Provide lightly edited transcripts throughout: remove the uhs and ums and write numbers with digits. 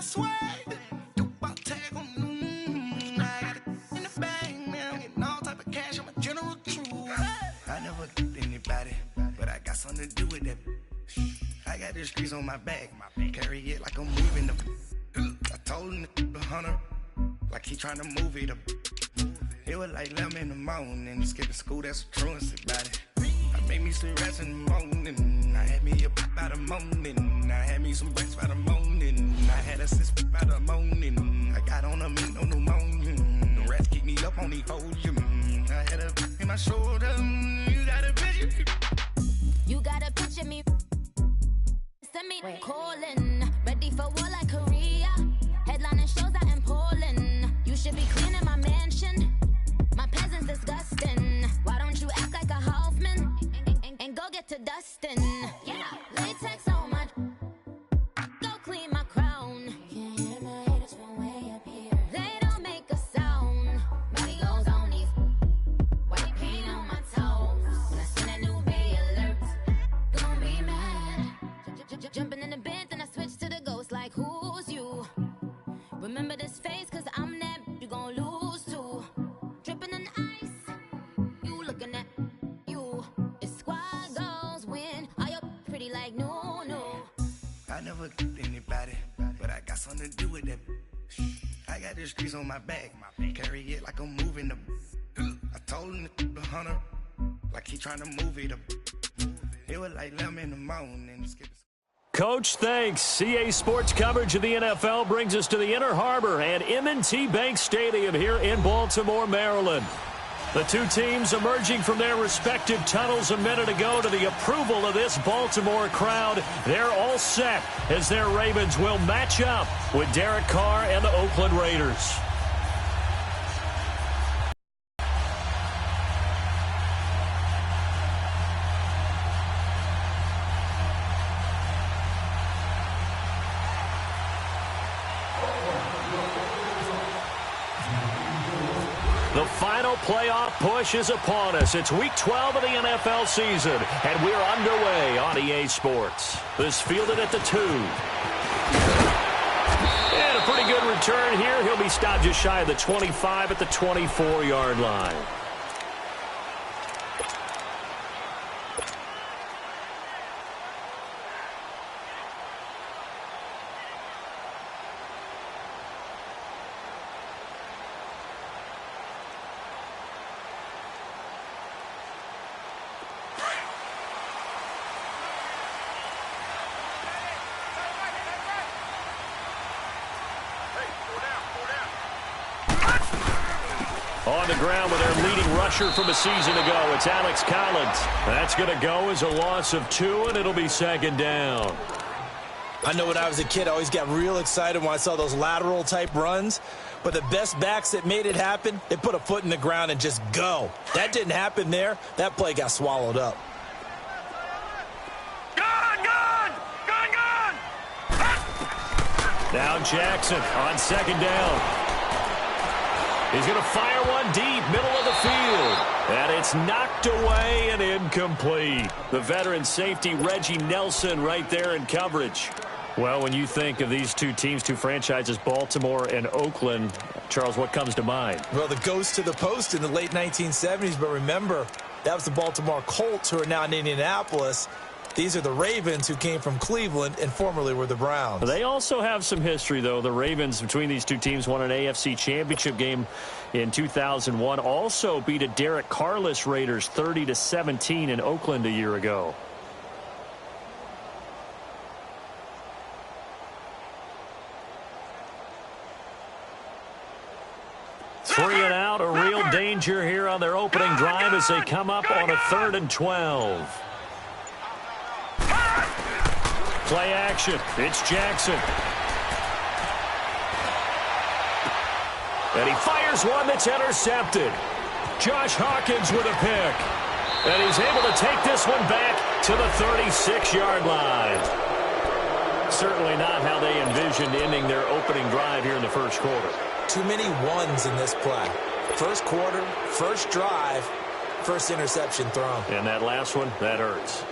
swag. Tag on. I got it in the bag, man. I'm getting all type of cash. I'm a general true. I never get anybody, but I got something to do with that. I got the streets on my back. Carry it like I'm moving the. I told him the 100, like he trying to move it up. It was like 11 in the morning. Skipping school, that's a truancy about it. I made me some rest in the morning. I had me a pop by the morning. I had me some breaks by the morning. I had a six by the morning. I got on a mint on the morning. The rats keep me up on the podium. I had a in my shoulder. You got a picture. You got a picture me. Send me calling. Ready for war like Korea. Headlining shows out in Poland. You should be cleaning my mansion. My peasants disgusting. Why don't you act like a Hoffman and go get to dustin'? Yeah, latex on my. Go clean my crown. Can't hear my haters from way up here. They don't make a sound. Body goes on these. White paint on my toes. When I send a new bay alert, gonna be mad. Jumping in the bed, then I switch to the ghost like who's you? Remember this face, cause I'm that you gon' lose to. Dripping in ice, you looking at you. It's squad goals win. Are you pretty like no? I never get anybody, but I got something to do with that. I got the streets on my back. Carry it like I'm moving the. I told him the 100, like he trying to move it up. It was like 11 in the morning. Coach, thanks. CA Sports coverage of the NFL brings us to the Inner Harbor and M&T Bank Stadium here in Baltimore, Maryland. The two teams emerging from their respective tunnels a minute ago to the approval of this Baltimore crowd. They're all set as their Ravens will match up with Derek Carr and the Oakland Raiders. The final playoff push is upon us. It's Week 12 of the NFL season, and we're underway on EA Sports. This fielded at the 2. And a pretty good return here. He'll be stopped just shy of the 25 at the 24-yard line. On the ground with their leading rusher from a season ago, it's Alex Collins. That's going to go as a loss of 2, and it'll be second down. I know when I was a kid, I always got real excited when I saw those lateral-type runs. But the best backs that made it happen, they put a foot in the ground and just go. That didn't happen there. That play got swallowed up. Now Jackson on second down. He's going to fire one deep, middle of the field. And it's knocked away and incomplete. The veteran safety, Reggie Nelson, right there in coverage. Well, when you think of these two teams, two franchises, Baltimore and Oakland, Charles, what comes to mind? Well, the ghost to the post in the late 1970s. But remember, that was the Baltimore Colts, who are now in Indianapolis. These are the Ravens, who came from Cleveland and formerly were the Browns. They also have some history, though. The Ravens, between these two teams, won an AFC championship game in 2001. Also beat a Derek Carr-less Raiders 30-17 in Oakland a year ago. Three and out, a real danger here on their opening drive as they come up on a 3rd and 12. Play action. It's Jackson. And he fires one that's intercepted. Josh Hawkins with a pick. And he's able to take this one back to the 36-yard line. Certainly not how they envisioned ending their opening drive here in the first quarter. Too many ones in this play. First quarter, first drive, first interception thrown. And that last one, that hurts.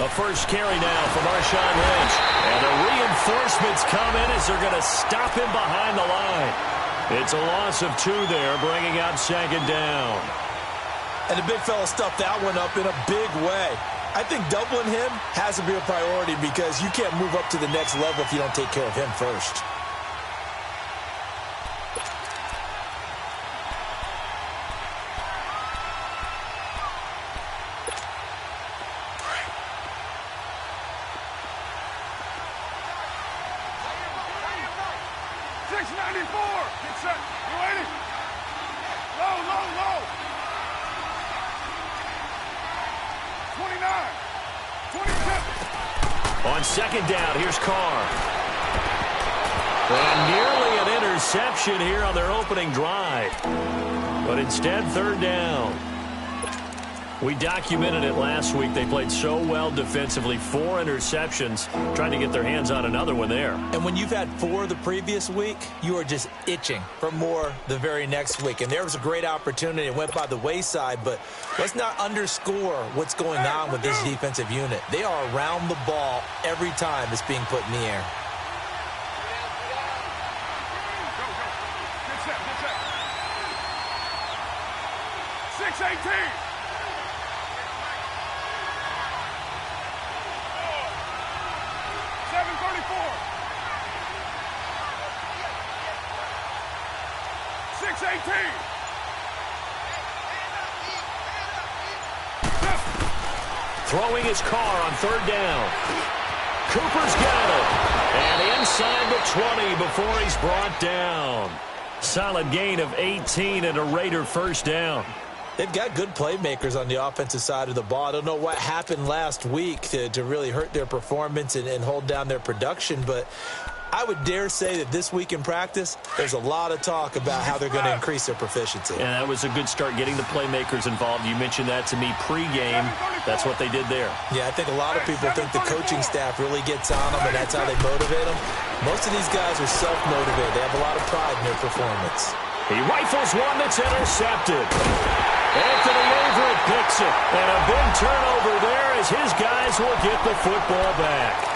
A first carry now for Marshawn Lynch. And the reinforcements come in as they're going to stop him behind the line. It's a loss of 2 there, bringing up second down. And the big fella stuffed that one up in a big way. I think doubling him has to be a priority because you can't move up to the next level if you don't take care of him first. On second down, here's Carr. And nearly an interception here on their opening drive. But instead, third down. We documented it last week. They played so well defensively. 4 interceptions, trying to get their hands on another one there. And when you've had 4 the previous week, you are just itching for more the very next week. And there was a great opportunity. It went by the wayside, but let's not underscore what's going on with this defensive unit. They are around the ball every time it's being put in the air. Throwing his Carr on third down. Cooper's got it. And inside the 20 before he's brought down. Solid gain of 18 and a Raider first down. They've got good playmakers on the offensive side of the ball. I don't know what happened last week to really hurt their performance and hold down their production, but I would dare say that this week in practice, there's a lot of talk about how they're going to increase their proficiency. And that was a good start, getting the playmakers involved. You mentioned that to me pregame. That's what they did there. Yeah, I think a lot of people think the coaching staff really gets on them, and that's how they motivate them. Most of these guys are self-motivated. They have a lot of pride in their performance. He rifles one that's intercepted. Anthony Averett picks it. And a big turnover there as his guys will get the football back.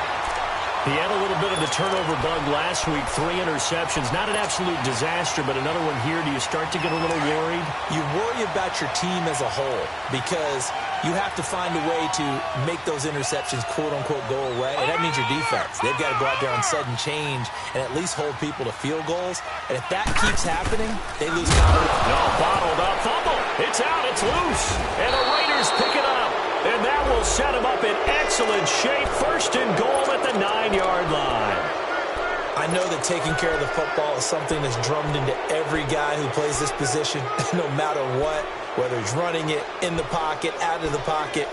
He had a little bit of the turnover bug last week, 3 interceptions. Not an absolute disaster, but another one here. Do you start to get a little worried? You worry about your team as a whole because you have to find a way to make those interceptions, quote-unquote, go away, and that means your defense. They've got to go out there on sudden change and at least hold people to field goals, and if that keeps happening, they lose confidence. No, bottled up, fumble. It's out, it's loose, and the Raiders pick it up. And that will set him up in excellent shape. First and goal at the 9-yard line. I know that taking care of the football is something that's drummed into every guy who plays this position, no matter what, whether he's running it, in the pocket, out of the pocket.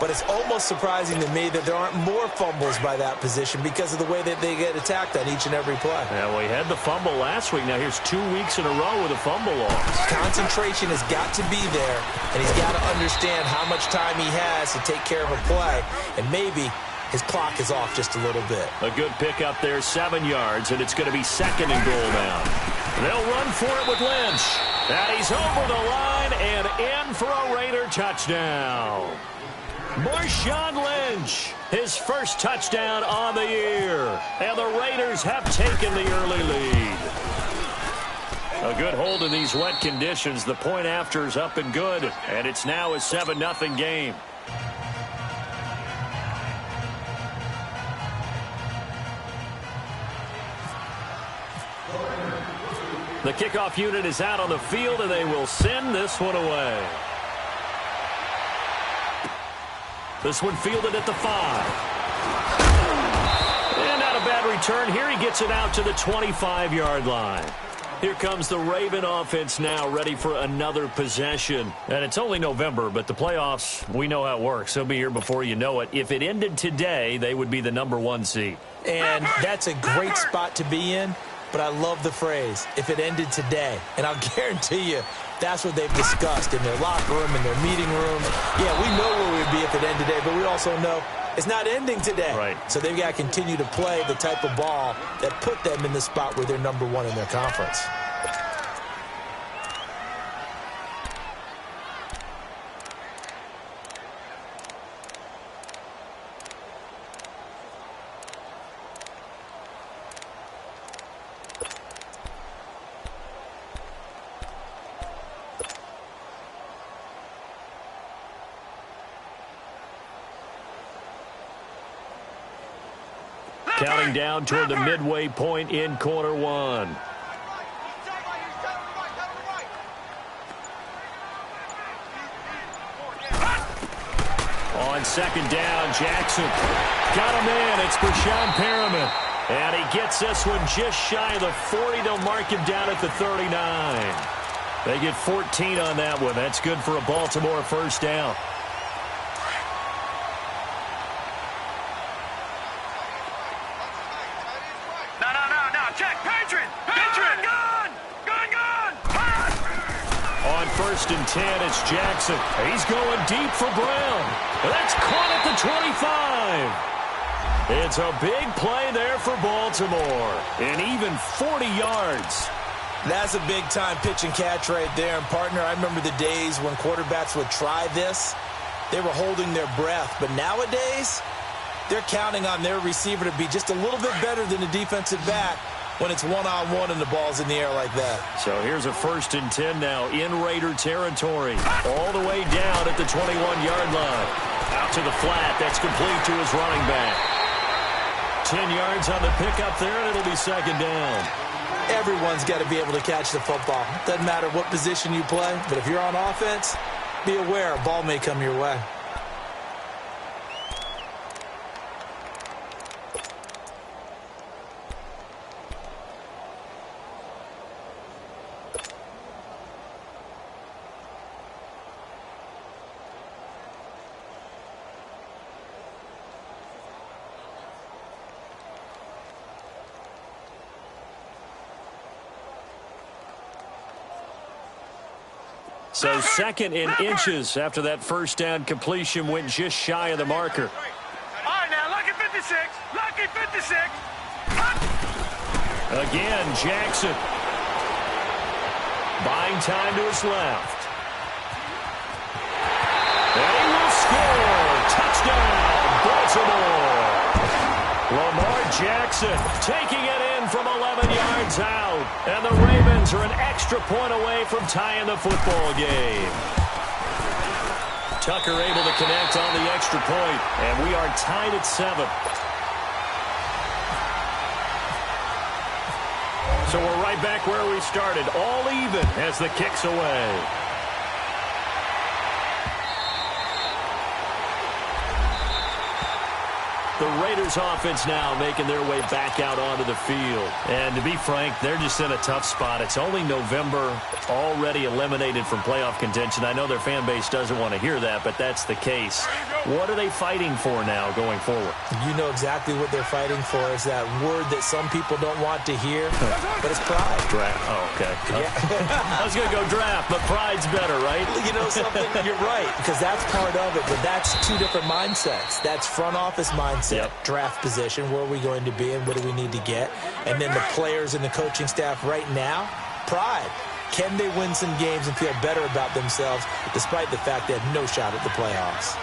But it's almost surprising to me that there aren't more fumbles by that position because of the way that they get attacked on each and every play. Yeah, well, he had the fumble last week. Now here's 2 weeks in a row with a fumble loss. Concentration has got to be there, and he's got to understand how much time he has to take care of a play, and maybe his clock is off just a little bit. A good pick up there, 7 yards, and it's going to be second and goal now. They'll run for it with Lynch. And he's over the line and in for a Raider touchdown. Marshawn Lynch, his first touchdown on the year. And the Raiders have taken the early lead. A good hold in these wet conditions. The point after is up and good. And it's now a 7-0 game. The kickoff unit is out on the field, and they will send this one away. This one fielded at the 5. And not a bad return. Here he gets it out to the 25-yard line. Here comes the Raven offense now, ready for another possession. And it's only November, but the playoffs, we know how it works. They'll be here before you know it. If it ended today, they would be the #1 seed. And that's a great spot to be in. But I love the phrase, if it ended today. And I'll guarantee you, that's what they've discussed in their locker room, in their meeting room. Yeah, we know where we'd be if it ended today, but we also know it's not ending today. Right. So they've got to continue to play the type of ball that put them in the spot where they're #1 in their conference. Counting down toward the midway point in quarter one. On second down, Jackson got a man. It's Brashon Perriman. And he gets this one just shy of the 40. They'll mark him down at the 39. They get 14 on that one. That's good for a Baltimore first down. No. Check. Patriot. Gone. On first and 10, it's Jackson. He's going deep for Brown. That's caught at the 25. It's a big play there for Baltimore. And even 40 yards. That's a big-time pitch and catch right there. And, partner, I remember the days when quarterbacks would try this. They were holding their breath. But nowadays, they're counting on their receiver to be just a little bit better than the defensive back when it's one-on-one and the ball's in the air like that. So here's a first and 10 now in Raider territory. All the way down at the 21-yard line. Out to the flat. That's complete to his running back. 10 yards on the pickup there, and it'll be second down. Everyone's got to be able to catch the football. Doesn't matter what position you play, but if you're on offense, be aware a ball may come your way. So second in inches after that first down completion went just shy of the marker. All right, now, lucky 56. Lucky 56. Again, Jackson. Buying time to his left. And he will score. Touchdown, Baltimore. Lamar Jackson taking it in from 11 yards out. And the Ravens are an extra point away from tying the football game. Tucker able to connect on the extra point, and we are tied at 7. So we're right back where we started, all even as the kick's away. The Raiders offense now making their way back out onto the field. And to be frank, they're just in a tough spot. It's only November, already eliminated from playoff contention. I know their fan base doesn't want to hear that, but that's the case. What are they fighting for now going forward? You know exactly what they're fighting for. Is that word that some people don't want to hear, but it's pride. Draft. Oh, okay. Yeah. I was going to go draft, but pride's better, right? You know something? You're right, because that's part of it, but that's two different mindsets. That's front office mindset, draft position, where are we going to be and what do we need to get? And then the players and the coaching staff right now, pride. Can they win some games and feel better about themselves despite the fact they have no shot at the playoffs?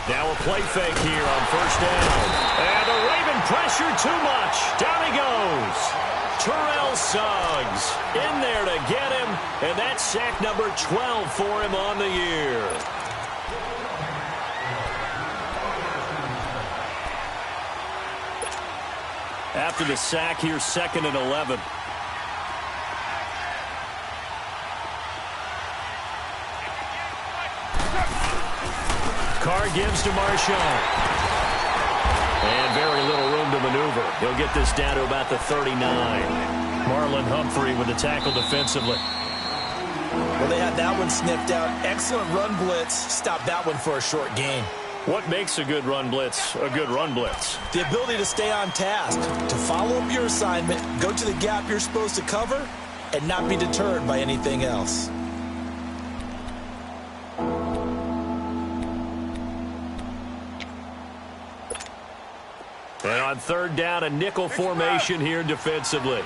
Now a play fake here on first down. And the Raven pressure too much. Down he goes. Terrell Suggs in there to get him. And that's sack number 12 for him on the year. After the sack, here's 2nd and 11. Carr gives to Marshawn. And very little room to maneuver. He'll get this down to about the 39. Marlon Humphrey with the tackle defensively. Well, they had that one sniffed out. Excellent run blitz. Stopped that one for a short gain. What makes a good run blitz a good run blitz? The ability to stay on task, to follow up your assignment, go to the gap you're supposed to cover, and not be deterred by anything else. And on third down, a nickel formation here defensively.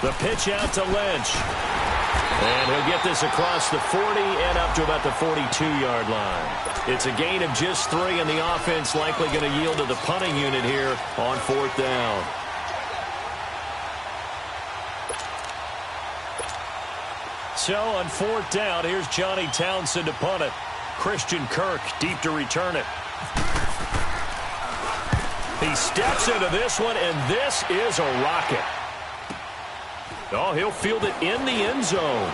The pitch out to Lynch. And he'll get this across the 40 and up to about the 42-yard line. It's a gain of just 3, and the offense likely going to yield to the punting unit here on 4th down. So on 4th down, here's Johnny Townsend to punt it. Christian Kirk deep to return it. He steps into this one, and this is a rocket. Oh, he'll field it in the end zone.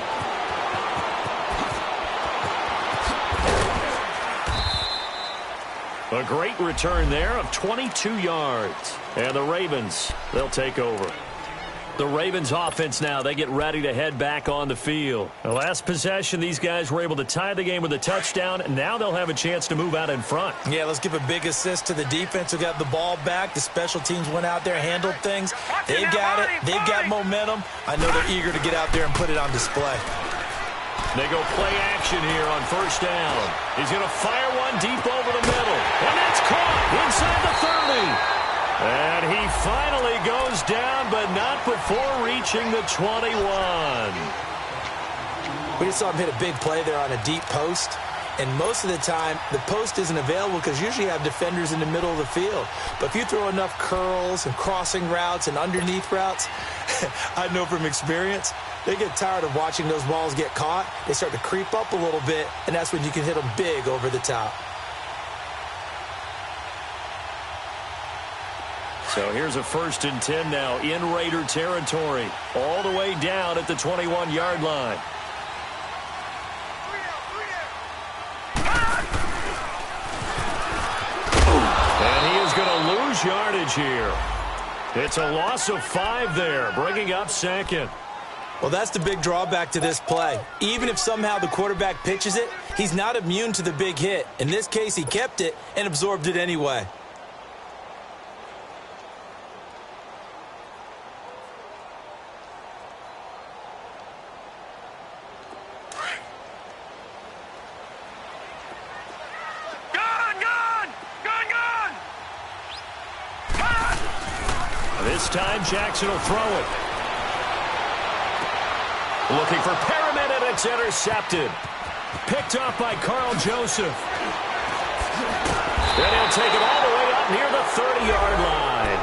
A great return there of 22 yards. And the Ravens, they'll take over. The Ravens offense now, they get ready to head back on the field. The last possession, these guys were able to tie the game with a touchdown. Now they'll have a chance to move out in front. Yeah, let's give a big assist to the defense who got the ball back. The special teams went out there, handled things. They've got it. They've got momentum. I know they're eager to get out there and put it on display. They go play action here on 1st down. He's going to fire one deep over the middle. And that's caught inside the 30. And he finally goes down, but not before reaching the 21. We just saw him hit a big play there on a deep post. And most of the time, the post isn't available because usually you have defenders in the middle of the field. But if you throw enough curls and crossing routes and underneath routes, I know from experience, they get tired of watching those balls get caught. They start to creep up a little bit, and that's when you can hit them big over the top. So here's a 1st and 10 now in Raider territory, all the way down at the 21-yard line. And he is going to lose yardage here. It's a loss of 5 there, bringing up 2nd. Well, that's the big drawback to this play. Even if somehow the quarterback pitches it, he's not immune to the big hit. In this case, he kept it and absorbed it anyway. This time, Jackson will throw it. Looking for Perriman, and it's intercepted. Picked off by Carl Joseph. And he'll take it all the way up near the 30-yard line.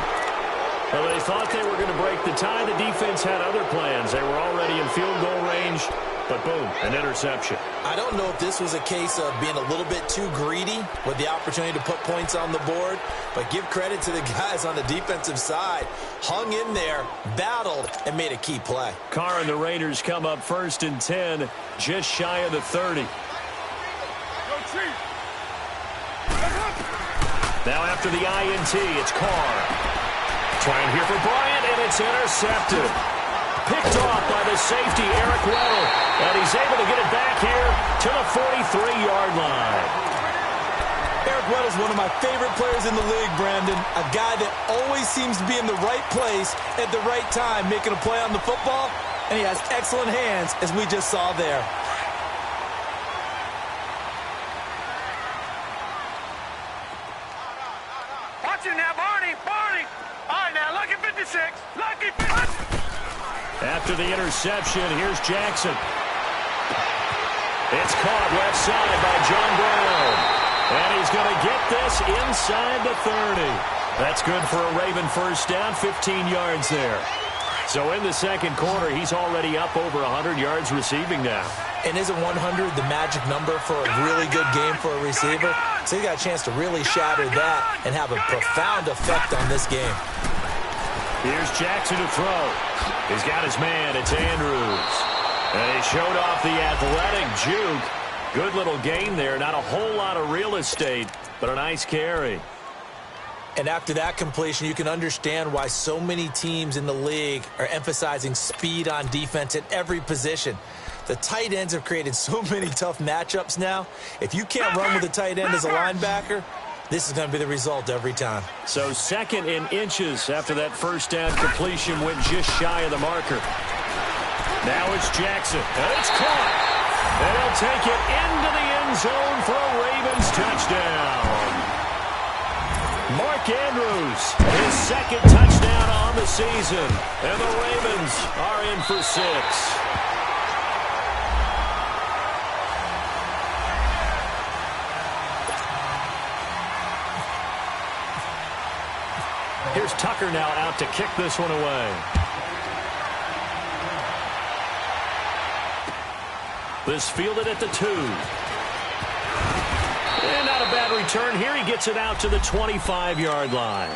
Well, they thought they were going to break the tie. The defense had other plans. They were already in field goal range, but boom, an interception. I don't know if this was a case of being a little bit too greedy with the opportunity to put points on the board, but give credit to the guys on the defensive side. Hung in there, battled, and made a key play. Carr and the Raiders come up 1st and 10, just shy of the 30. Now after the INT, it's Carr. Trying here for Bryant, and it's intercepted. Picked off by the safety, Eric Weddle. And he's able to get it back here to the 43-yard line. Eric Weddle's one of my favorite players in the league, Brandon. A guy that always seems to be in the right place at the right time, making a play on the football. And he has excellent hands, as we just saw there. Watch it now, Barney. All right, now, lucky 56. Lucky 56. After the interception, here's Jackson. It's caught left side by John Brown. And he's going to get this inside the 30. That's good for a Raven 1st down, 15 yards there. So in the 2nd quarter, he's already up over 100 yards receiving now. And isn't 100 the magic number for a really good game for a receiver? So he got a chance to really shatter that and have a profound effect on this game. Here's Jackson to throw. He's got his man. It's Andrews. And he showed off the athletic juke. Good little gain there. Not a whole lot of real estate, but a nice carry. And after that completion, you can understand why so many teams in the league are emphasizing speed on defense at every position. The tight ends have created so many tough matchups now. If you can't run with a tight end as a linebacker, this is going to be the result every time. So 2nd and inches after that 1st down completion went just shy of the marker. Now it's Jackson, and it's caught. And he'll take it into the end zone for a Ravens touchdown. Mark Andrews, his 2nd touchdown on the season. And the Ravens are in for 6. Here's Tucker now out to kick this one away. This fielded at the 2. And not a bad return here. He gets it out to the 25-yard line.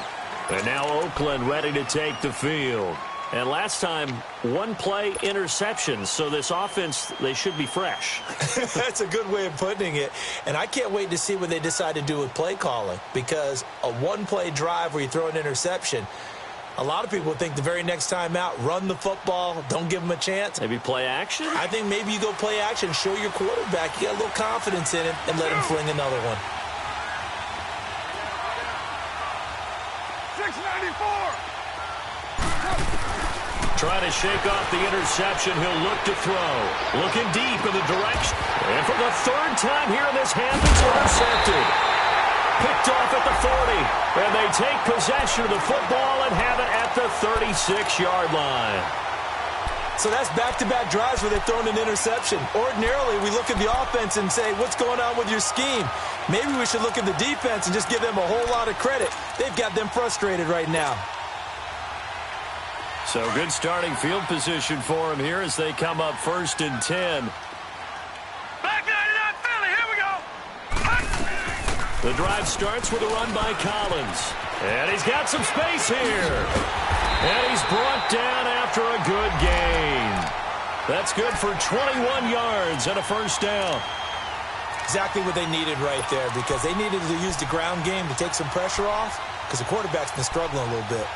And now Oakland ready to take the field. And last time, one play interception. So this offense, they should be fresh. That's a good way of putting it. And I can't wait to see what they decide to do with play calling. Because a one-play drive where you throw an interception, a lot of people think the very next time out, run the football, don't give them a chance. Maybe play action? I think maybe you go play action, show your quarterback you got a little confidence in it, and let him fling another one. 694. Trying to shake off the interception. He'll look to throw. Looking deep in the direction. And for the third time here in this half, it's intercepted. Picked off at the 40. And they take possession of the football and have it at the 36-yard line. So that's back-to-back drives where they've thrown an interception. Ordinarily, we look at the offense and say, what's going on with your scheme? Maybe we should look at the defense and just give them a whole lot of credit. They've got them frustrated right now. So good starting field position for him here as they come up 1st and 10. Back 99 Philly, here we go. The drive starts with a run by Collins. And he's got some space here. And he's brought down after a good gain. That's good for 21 yards and a first down. Exactly what they needed right there, because they needed to use the ground game to take some pressure off, because the quarterback's been struggling a little bit.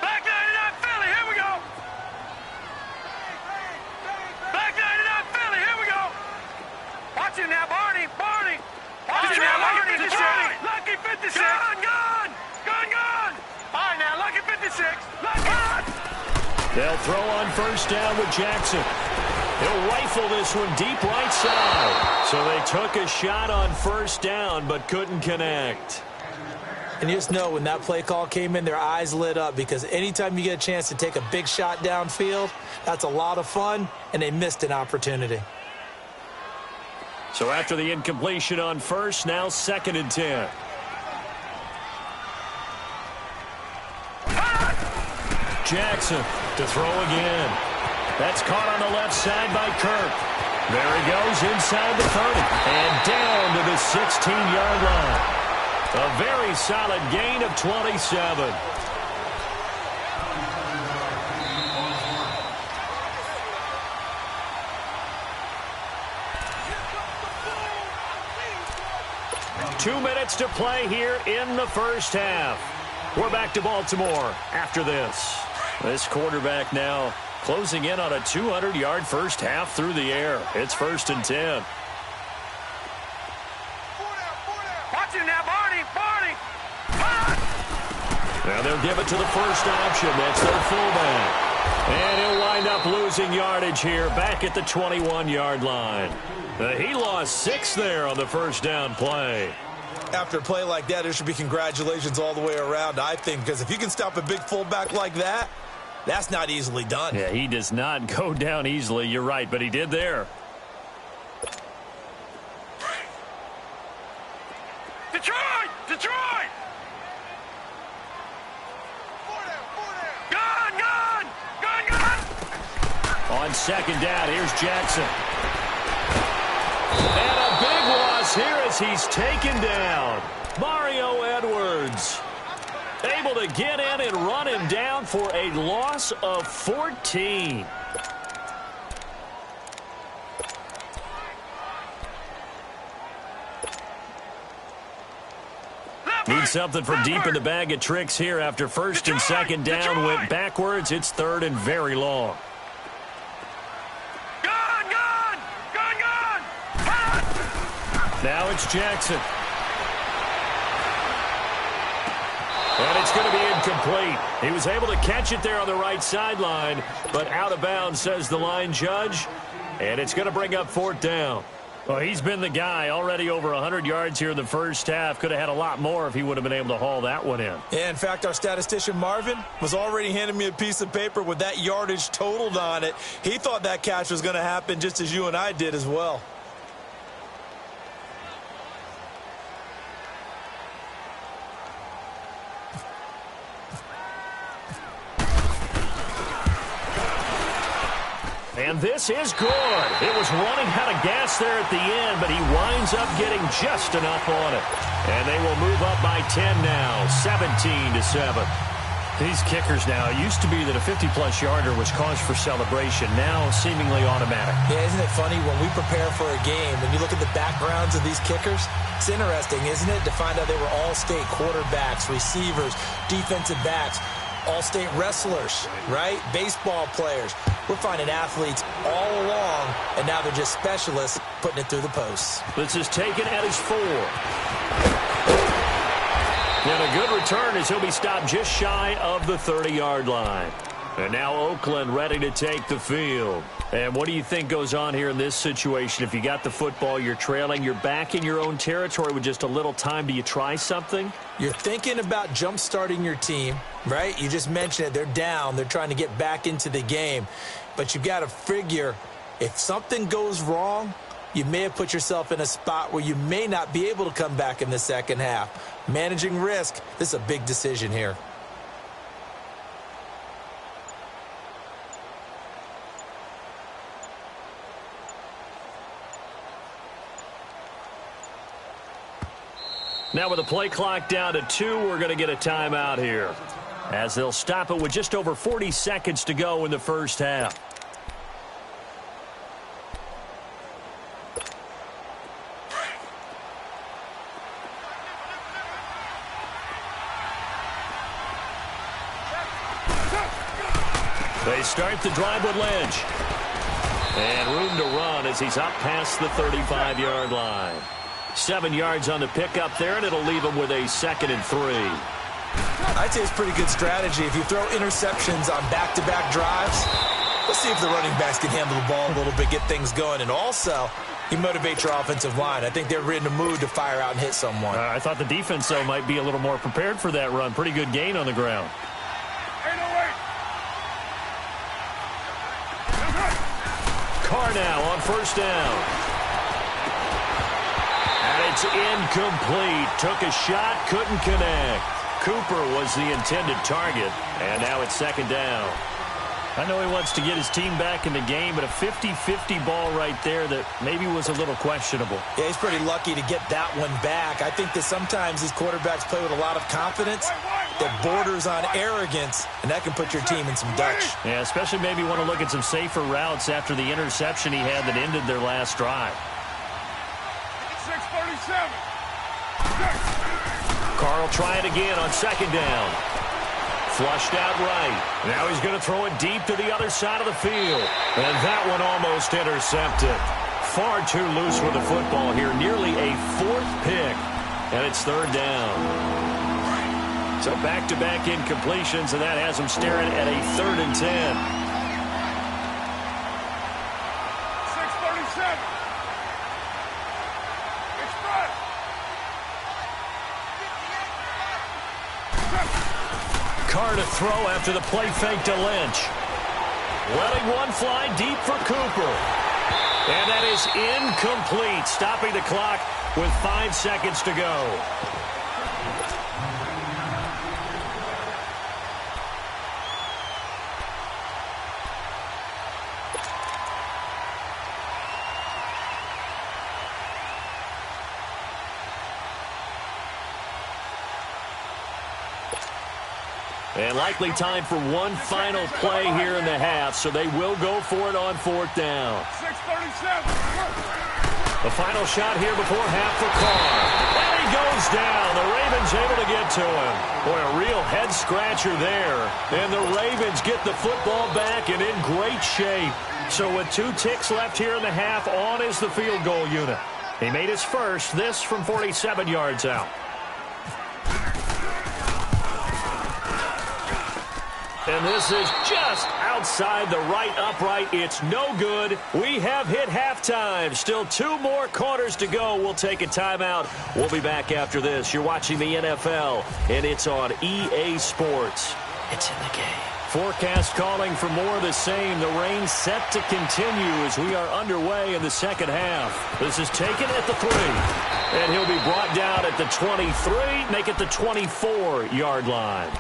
Back 99 Philly, here we go. Back 99 Philly, here we go. Watch it now, Barney. Watch it now, Lucky 56. Lucky 56. Gone. All right, now, Lucky 56. Lucky. They'll throw on first down with Jackson. He'll rifle this one deep right side. So they took a shot on first down but couldn't connect. And you just know when that play call came in, their eyes lit up, because anytime you get a chance to take a big shot downfield, that's a lot of fun, and they missed an opportunity. So after the incompletion on first, now 2nd and 10. Jackson to throw again. That's caught on the left side by Kirk. There he goes inside the 30 and down to the 16-yard line. A very solid gain of 27. Two minutes to play here in the first half. We're back to Baltimore after this. This quarterback now closing in on a 200-yard first half through the air. It's 1st and 10. Watch him now, Barney. Barney. Now they'll give it to the first option. That's their fullback. And he'll wind up losing yardage here back at the 21-yard line. He lost 6 there on the first down play. After a play like that, there should be congratulations all the way around, I think, because if you can stop a big fullback like that, that's not easily done. Yeah, he does not go down easily. You're right, but he did there. Detroit! Detroit! Gun! Gun! Gun! Gun! On second down, here's Jackson. And a big loss here as he's taken down. Mario Edwards able to get in and run him down for a loss of 14. Need something from deep in the bag of tricks here after first and second down went backwards. It's third and very long. Gun! Gun! Gun! Gun! Now it's Jackson. And it's going to be incomplete. He was able to catch it there on the right sideline, but out of bounds, says the line judge. And it's going to bring up fourth down. Well, he's been the guy already over 100 yards here in the first half. Could have had a lot more if he would have been able to haul that one in. Yeah, in fact, our statistician Marvin was already handing me a piece of paper with that yardage totaled on it. He thought that catch was going to happen just as you and I did as well. And this is good. It was running out of gas there at the end, but he winds up getting just enough on it. And they will move up by 10 now, 17-7. These kickers now, it used to be that a 50-plus yarder was cause for celebration. Now seemingly automatic. Yeah, isn't it funny when we prepare for a game and you look at the backgrounds of these kickers? It's interesting, isn't it, to find out they were all-state quarterbacks, receivers, defensive backs, all-state wrestlers, right? Baseball players. We're finding athletes all along, and now they're just specialists putting it through the posts. This is taken at his 4. And a good return as he'll be stopped just shy of the 30-yard line. And now Oakland ready to take the field. And what do you think goes on here in this situation? If you got the football, you're trailing, you're back in your own territory with just a little time. Do you try something? You're thinking about jump-starting your team, right? You just mentioned it. They're down. They're trying to get back into the game. But you've got to figure if something goes wrong, you may have put yourself in a spot where you may not be able to come back in the second half. Managing risk, this is a big decision here. Now with the play clock down to 2, we're going to get a timeout here, as they'll stop it with just over 40 seconds to go in the first half. They start the drive with Lynch. And room to run as he's up past the 35-yard line. 7 yards on the pickup there, and it'll leave him with a 2nd and 3. I'd say it's pretty good strategy. If you throw interceptions on back-to-back drives, let's see if the running backs can handle the ball a little bit, get things going. And also, you motivate your offensive line. I think they're in the mood to fire out and hit someone. I thought the defense, though, might be a little more prepared for that run. Pretty good gain on the ground. Carr now on first down. And it's incomplete. Took a shot, couldn't connect. Cooper was the intended target, and now it's 2nd down. I know he wants to get his team back in the game, but a 50-50 ball right there that maybe was a little questionable. Yeah, he's pretty lucky to get that one back. I think that sometimes these quarterbacks play with a lot of confidence that borders on arrogance, and that can put your team in some Dutch. Yeah, especially maybe want to look at some safer routes after the interception he had that ended their last drive. 637. Carr will try it again on 2nd down. Flushed out right. Now he's going to throw it deep to the other side of the field. And that one almost intercepted. Far too loose with the football here. Nearly a 4th pick. And it's third down. So back-to-back incompletions, and that has them staring at a 3rd and 10. 6:37. Express. Carr to throw after the play fake to Lynch. Letting one fly deep for Cooper. And that is incomplete, stopping the clock with 5 seconds to go. And likely time for one final play here in the half, so they will go for it on 4th down. 6:37. The final shot here before half for Carr. And he goes down. The Ravens able to get to him. Boy, a real head-scratcher there. And the Ravens get the football back and in great shape. So with 2 ticks left here in the half, on is the field goal unit. He made his first, this from 47 yards out. And this is just outside the right upright. It's no good. We have hit halftime. Still 2 more quarters to go. We'll take a timeout. We'll be back after this. You're watching the NFL, and it's on EA Sports. It's in the game. Forecast calling for more of the same. The rain set to continue as we are underway in the second half. This is taken at the 3. And he'll be brought down at the 23, make it the 24-yard line.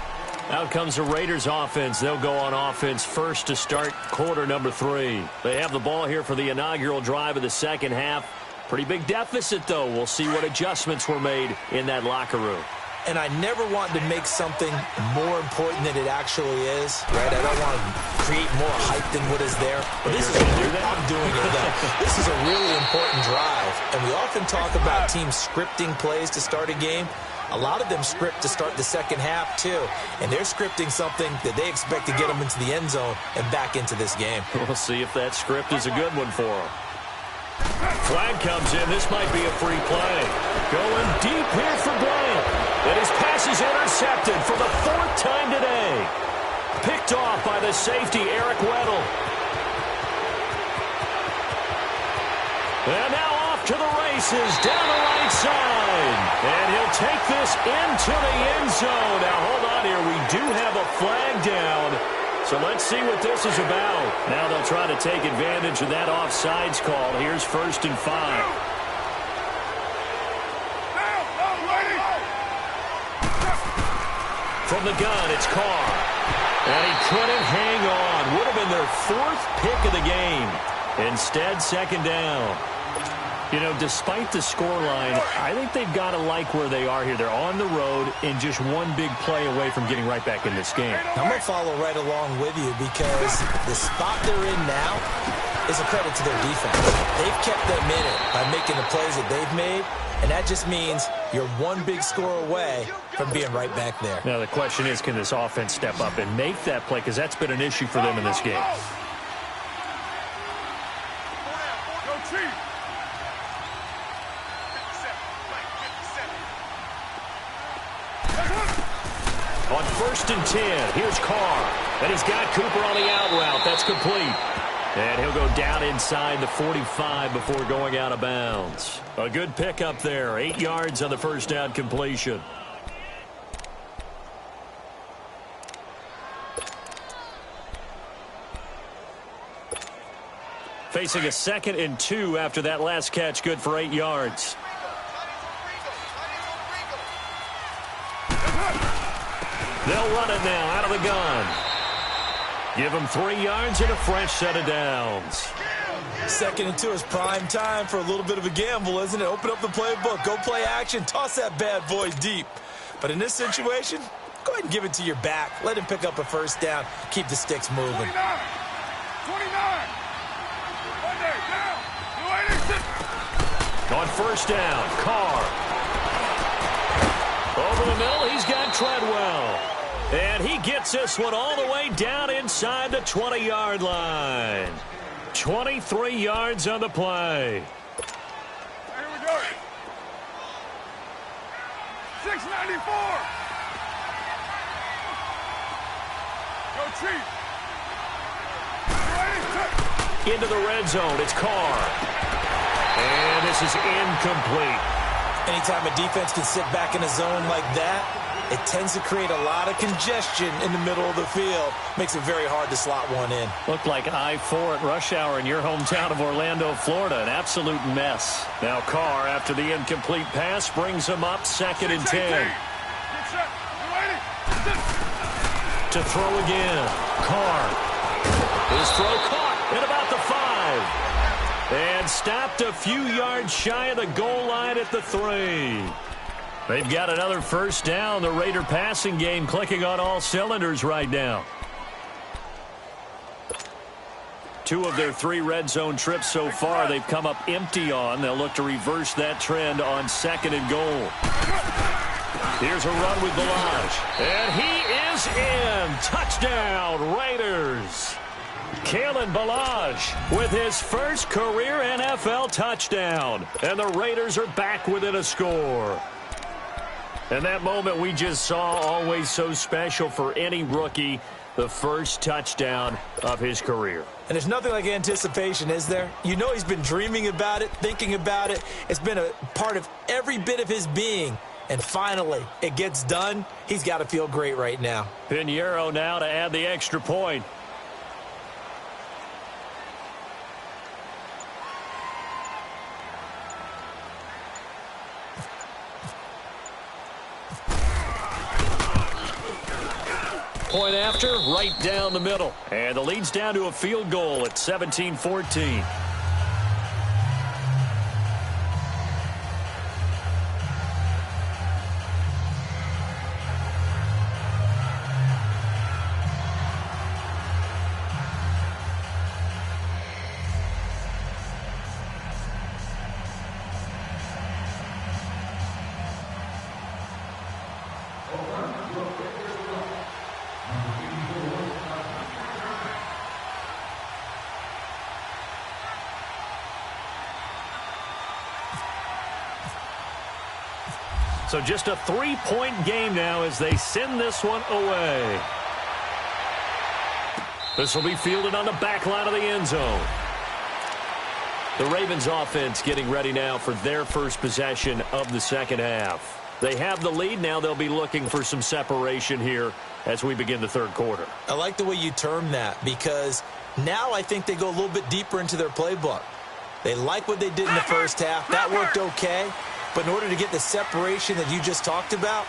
Out comes the Raiders offense. They'll go on offense first to start quarter number 3. They have the ball here for the inaugural drive of the second half. Pretty big deficit, though. We'll see what adjustments were made in that locker room. And I never want to make something more important than it actually is, right? I don't want to create more hype than what is there. But this is I'm doing it, though. This is a really important drive. And we often talk about teams scripting plays to start a game. A lot of them script to start the second half, too. And they're scripting something that they expect to get them into the end zone and back into this game. We'll see if that script is a good one for them. Flag comes in. This might be a free play. Going deep here for Bryant. And his pass is intercepted for the 4th time today. Picked off by the safety, Eric Weddle. And now off to the races down the right side. And he'll take this into the end zone. Now, hold on here. We do have a flag down. So let's see what this is about. Now they'll try to take advantage of that offsides call. Here's 1st and 5. From the gun, it's Carr. And he couldn't hang on. Would have been their 4th pick of the game. Instead, 2nd down. You know, despite the scoreline, I think they've got to like where they are here. They're on the road and just one big play away from getting right back in this game. I'm going to follow right along with you because the spot they're in now is a credit to their defense. They've kept them in it by making the plays that they've made, and that just means you're one big score away from being right back there. Now, the question is, can this offense step up and make that play? Because that's been an issue for them in this game. On 1st and 10, here's Carr. And he's got Cooper on the out route. That's complete. And he'll go down inside the 45 before going out of bounds. A good pickup there. 8 yards on the first down completion. Facing a 2nd and 2 after that last catch. Good for 8 yards. They'll run it now out of the gun. Give them 3 yards and a fresh set of downs. 2nd and 2 is prime time for a little bit of a gamble, isn't it? Open up the playbook. Go play action. Toss that bad boy deep. But in this situation, go ahead and give it to your back. Let him pick up a 1st down. Keep the sticks moving. 29. On 1st down, Carr. Over the middle, he's got Treadwell. And he gets this one all the way down inside the 20-yard line. 23 yards on the play. Here we go. 694. Go, Chief. Into the red zone. It's Carr. And this is incomplete. Anytime a defense can sit back in a zone like that, it tends to create a lot of congestion in the middle of the field. Makes it very hard to slot one in. Looked like I-4 at rush hour in your hometown of Orlando, Florida. An absolute mess. Now Carr, after the incomplete pass, brings him up 2nd and 10. To throw again. Carr. His throw caught at about the 5. And stopped a few yards shy of the goal line at the 3. They've got another first down. The Raider passing game clicking on all cylinders right now. 2 of their 3 red zone trips so far they've come up empty on. They'll look to reverse that trend on 2nd and goal. Here's a run with Balaj. And he is in. Touchdown, Raiders. Kalen Balaj with his first career NFL touchdown. And the Raiders are back within a score. And that moment we just saw, always so special for any rookie, the first touchdown of his career. And there's nothing like anticipation, is there? You know he's been dreaming about it, thinking about it. It's been a part of every bit of his being. And finally, it gets done. He's got to feel great right now. Pinheiro now to add the extra point. Point after, right down the middle. And the lead's down to a field goal at 17-14. So just a 3-point game now as they send this one away. This will be fielded on the back line of the end zone. The Ravens offense getting ready now for their first possession of the second half. They have the lead. Now they'll be looking for some separation here as we begin the third quarter. I like the way you term that because now I think they go a little bit deeper into their playbook. They like what they did in the first half. That worked okay. But in order to get the separation that you just talked about,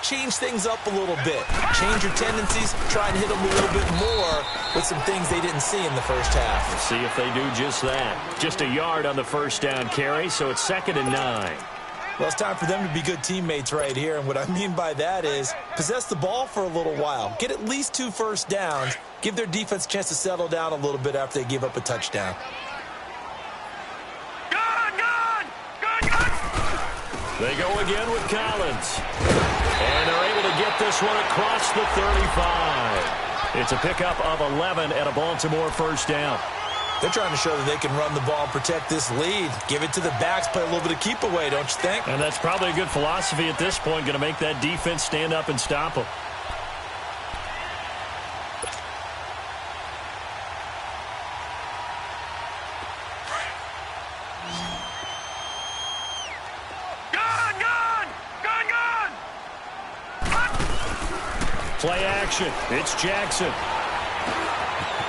change things up a little bit. Change your tendencies, try and hit them a little bit more with some things they didn't see in the first half. Let's see if they do just that. Just a yard on the first down carry, so it's 2nd and 9. Well, it's time for them to be good teammates right here, and what I mean by that is possess the ball for a little while. Get at least 2 first downs. Give their defense a chance to settle down a little bit after they give up a touchdown. They go again with Collins. And they're able to get this one across the 35. It's a pickup of 11 and a Baltimore first down. They're trying to show that they can run the ball and protect this lead. Give it to the backs, play a little bit of keep away, don't you think? And that's probably a good philosophy at this point, going to make that defense stand up and stop them. Play action. It's Jackson.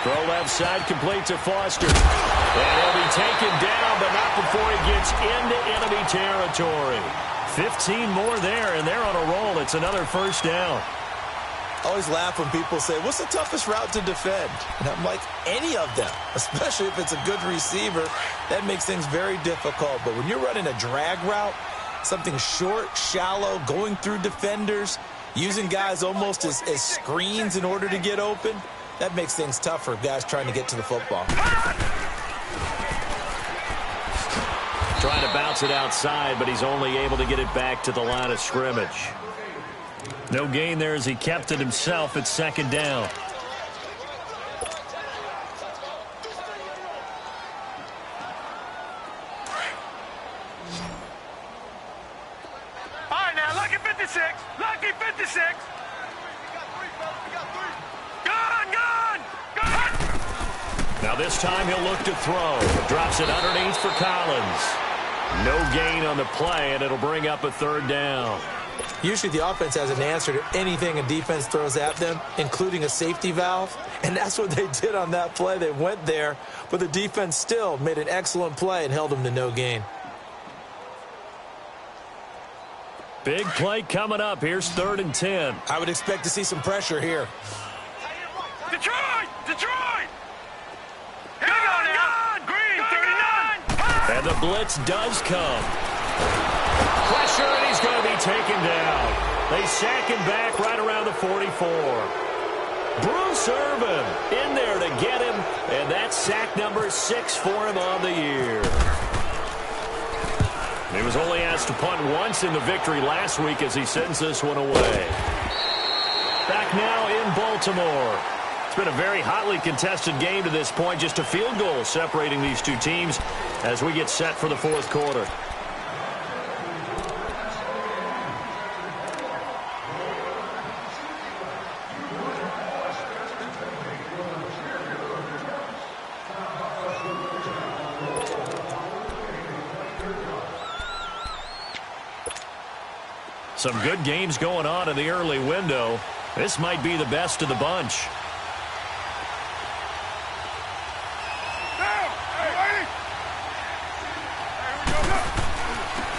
Throw left side, complete to Foster. And he'll be taken down, but not before he gets into enemy territory. 15 more there, and they're on a roll. It's another first down. I always laugh when people say, what's the toughest route to defend? And I'm like, any of them, especially if it's a good receiver. That makes things very difficult. But when you're running a drag route, something short, shallow, going through defenders, using guys almost as screens in order to get open, that makes things tough for guys trying to get to the football. Trying to bounce it outside, but he's only able to get it back to the line of scrimmage. No gain there as he kept it himself at 2nd down. All right, now, look at 56. 56. Lucky 56. Gone, gone, gone. Now this time he'll look to throw. Drops it underneath for Collins. No gain on the play, and it'll bring up a third down. Usually the offense has an answer to anything a defense throws at them, including a safety valve. And that's what they did on that play. They went there, but the defense still made an excellent play and held them to no gain. Big play coming up. Here's 3rd and 10. I would expect to see some pressure here. Detroit! Detroit! Here we go now. Green, 39. And the blitz does come. Pressure, and he's going to be taken down. They sack him back right around the 44. Bruce Irvin in there to get him, and that's sack number 6 for him on the year. He was only asked to punt once in the victory last week as he sends this one away. Back now in Baltimore. It's been a very hotly contested game to this point. Just a field goal separating these two teams as we get set for the 4th quarter. Some good games going on in the early window. This might be the best of the bunch.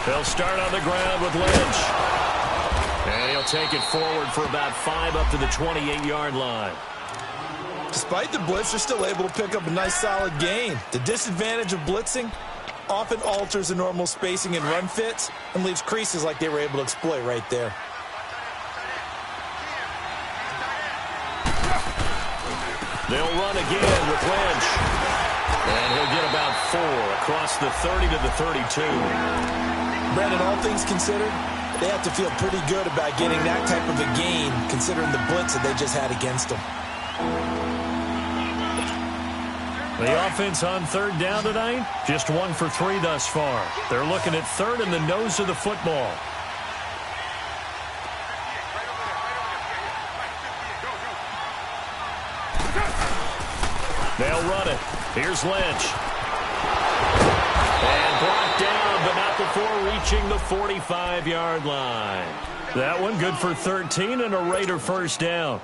They'll start on the ground with Lynch. And he'll take it forward for about 5 up to the 28-yard line. Despite the blitz, they're still able to pick up a nice solid gain. The disadvantage of blitzing often alters the normal spacing and run fits and leaves creases like they were able to exploit right there. They'll run again with Lynch. And he'll get about 4 across the 30 to the 32. Brandon, all things considered, they have to feel pretty good about getting that type of a gain considering the blitz that they just had against them. The offense on 3rd down tonight, just 1 for 3 thus far. They're looking at 3rd in the nose of the football. They'll run it. Here's Lynch. And brought down, but not before reaching the 45-yard line. That one good for 13 and a Raider first down.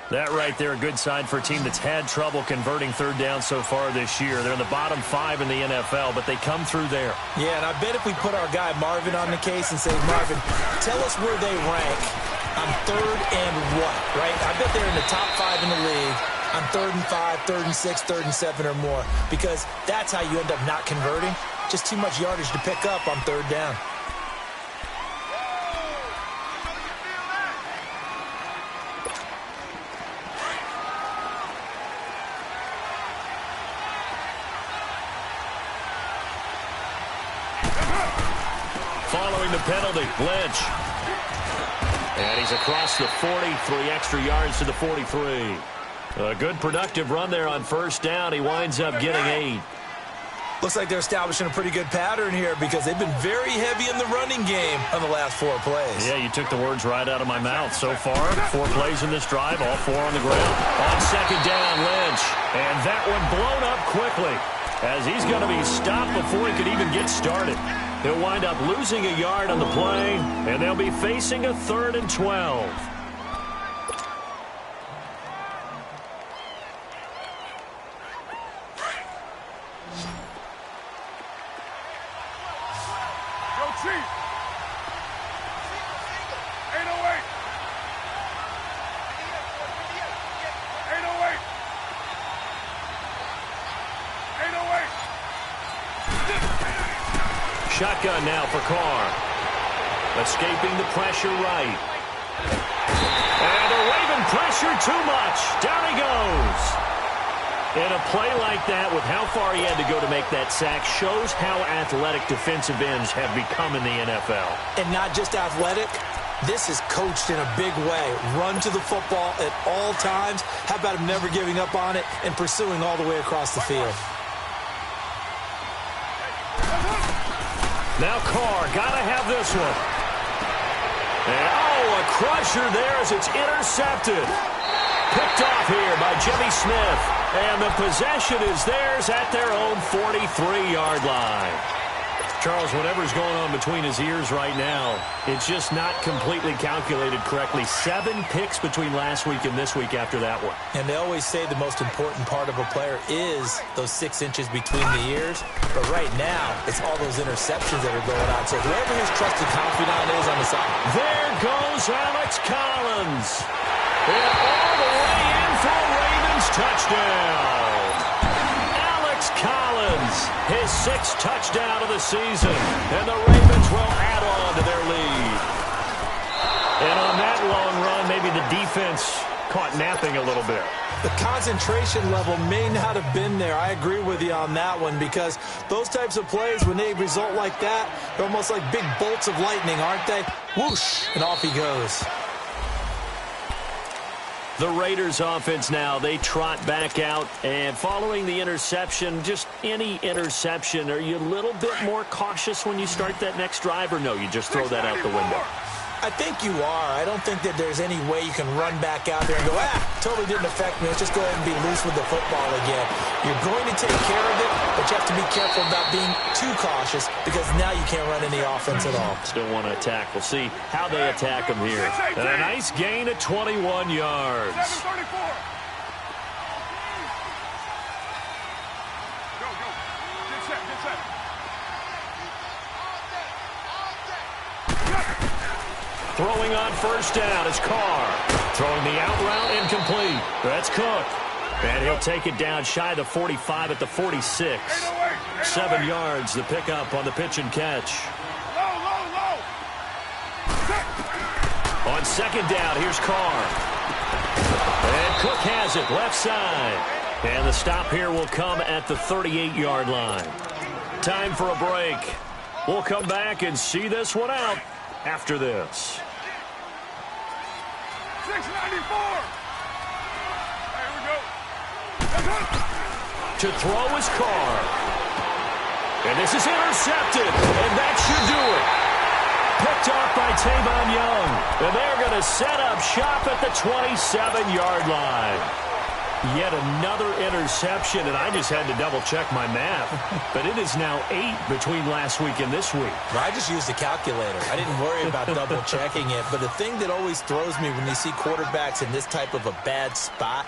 That right there, a good sign for a team that's had trouble converting 3rd down so far this year. They're in the bottom 5 in the NFL, but they come through there. Yeah, and I bet if we put our guy Marvin on the case and say, Marvin, tell us where they rank on 3rd and what, right? I bet they're in the top 5 in the league on 3rd and 5, 3rd and 6, 3rd and 7 or more, because that's how you end up not converting. Just too much yardage to pick up on 3rd down. Following the penalty, Lynch. And he's across the 40, 3 extra yards to the 43. A good productive run there on 1st down. He winds up getting 8. Looks like they're establishing a pretty good pattern here because they've been very heavy in the running game on the last 4 plays. Yeah, you took the words right out of my mouth. So far, 4 plays in this drive, all 4 on the ground. On 2nd down, Lynch. And that one blown up quickly as he's going to be stopped before he could even get started. He'll wind up losing a yard on the play, and they'll be facing a 3rd and 12. Shotgun now for Carr. Escaping the pressure right. And they're waving pressure too much. Down he goes. In a play like that, with how far he had to go to make that sack, shows how athletic defensive ends have become in the NFL. And not just athletic. This is coached in a big way. Run to the football at all times. How about him never giving up on it and pursuing all the way across the field? Now Carr, gotta have this one. A crusher there as it's intercepted. Picked off here by Jimmy Smith. And the possession is theirs at their own 43-yard line. Charles, whatever's going on between his ears right now, it's just not completely calculated correctly. 7 picks between last week and this week after that one. And they always say the most important part of a player is those 6 inches between the ears. But right now, it's all those interceptions that are going on. So whoever his trusted confidant is on the side. There goes Alex Collins. And all the way in for a Ravens touchdown. Collins, his 6th touchdown of the season, and the Ravens will add on to their lead. And on that long run, maybe the defense caught napping a little bit. The concentration level may not have been there. I agree with you on that one, because those types of plays, when they result like that, they're almost like big bolts of lightning, aren't they? Whoosh, and off he goes. The Raiders offense now, they trot back out, and following the interception, just any interception, are you a little bit more cautious when you start that next drive, or no, you just throw that out the window? I think you are. I don't think that there's any way you can run back out there and go, totally didn't affect me. Let's just go ahead and be loose with the football again. You're going to take care of it, but you have to be careful about being too cautious, because now you can't run any offense at all. Still want to attack. We'll see how they attack them here. And a nice gain at 21 yards. 734. Go. Get set. Throwing on first down is Carr. Throwing the out route incomplete. That's Cook. And he'll take it down shy of the 45 at the 46. 7 yards, the pickup on the pitch and catch. Low. On second down, here's Carr. And Cook has it, left side. And the stop here will come at the 38-yard line. Time for a break. We'll come back and see this one out after this. 694. Here we go. To throw is Carr. And this is intercepted. And that should do it. Picked off by Tavon Young. And they're going to set up shop at the 27-yard line. Yet another interception, and I just had to double-check my math. But it is now 8 between last week and this week. Well, I just used a calculator. I didn't worry about double-checking it. But the thing that always throws me when you see quarterbacks in this type of a bad spot,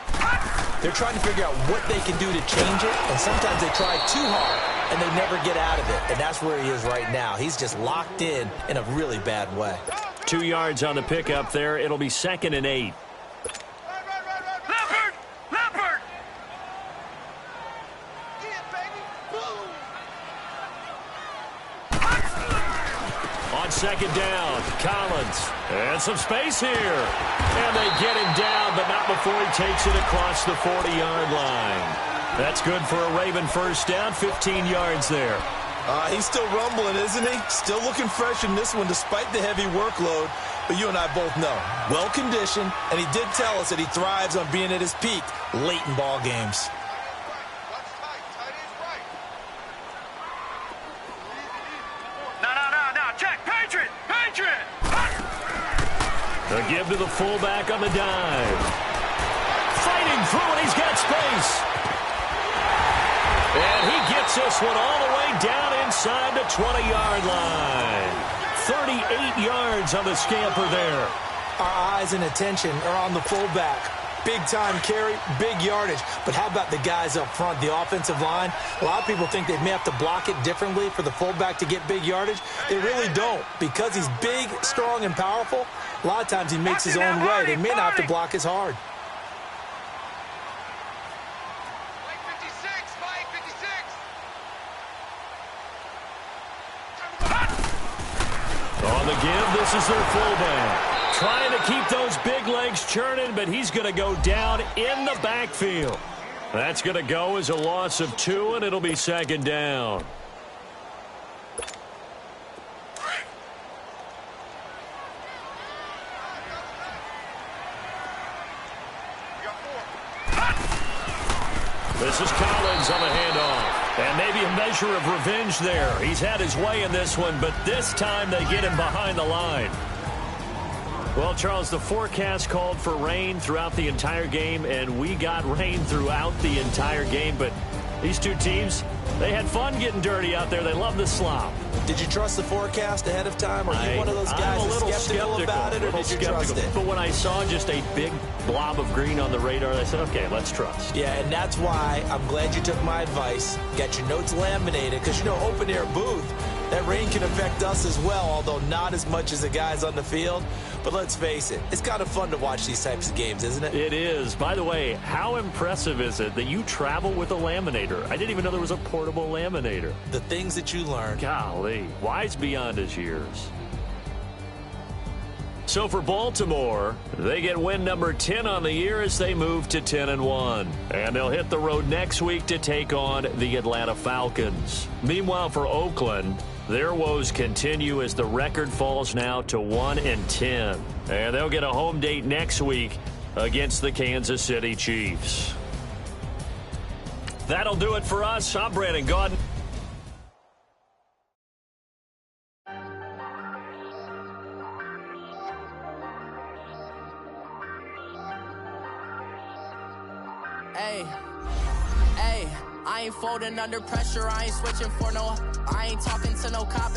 they're trying to figure out what they can do to change it. And sometimes they try too hard, and they never get out of it. And that's where he is right now. He's just locked in a really bad way. 2 yards on the pickup there. It'll be 2nd and 8. Second down, Collins, and some space here. And they get him down, but not before he takes it across the 40-yard line. That's good for a Raven first down, 15 yards there. He's still rumbling, isn't he? Still looking fresh in this one despite the heavy workload. But you and I both know, well-conditioned, and he did tell us that he thrives on being at his peak late in ball games. The give to the fullback on the dive. Fighting through, and he's got space. And he gets this one all the way down inside the 20-yard line. 38 yards on the scamper there. Our eyes and attention are on the fullback. Big-time carry, big yardage. But how about the guys up front, the offensive line? A lot of people think they may have to block it differently for the fullback to get big yardage. They really don't. Because he's big, strong, and powerful, a lot of times he makes his own way. They may not have to block as hard. On the give, this is their fullback. Trying to keep those big legs churning, but he's going to go down in the backfield. That's going to go as a loss of 2, and it'll be 2nd down. This is Collins on the handoff. And maybe a measure of revenge there. He's had his way in this one, but this time they get him behind the line. Well, Charles, the forecast called for rain throughout the entire game, and we got rain throughout the entire game. But these two teams, they had fun getting dirty out there. They love the slop. Did you trust the forecast ahead of time? Are you one of those guys that's skeptical about it, or did you trust it? But when I saw just a big blob of green on the radar, I said, okay, let's trust. Yeah, and that's why I'm glad you took my advice. Got your notes laminated, because, you know, open air booth, that rain can affect us as well, although not as much as the guys on the field. But let's face it, it's kind of fun to watch these types of games, isn't it? It is. By the way, how impressive is it that you travel with a laminator? I didn't even know there was a portable laminator. The things that you learn. Golly, wise beyond his years. So for Baltimore, they get win number 10 on the year as they move to 10-1. And they'll hit the road next week to take on the Atlanta Falcons. Meanwhile, for Oakland, their woes continue as the record falls now to 1-10. And they'll get a home date next week against the Kansas City Chiefs. That'll do it for us. I'm Brandon Gaudin. Hey, I ain't folding under pressure. I ain't switching for no. I ain't talking to no cop.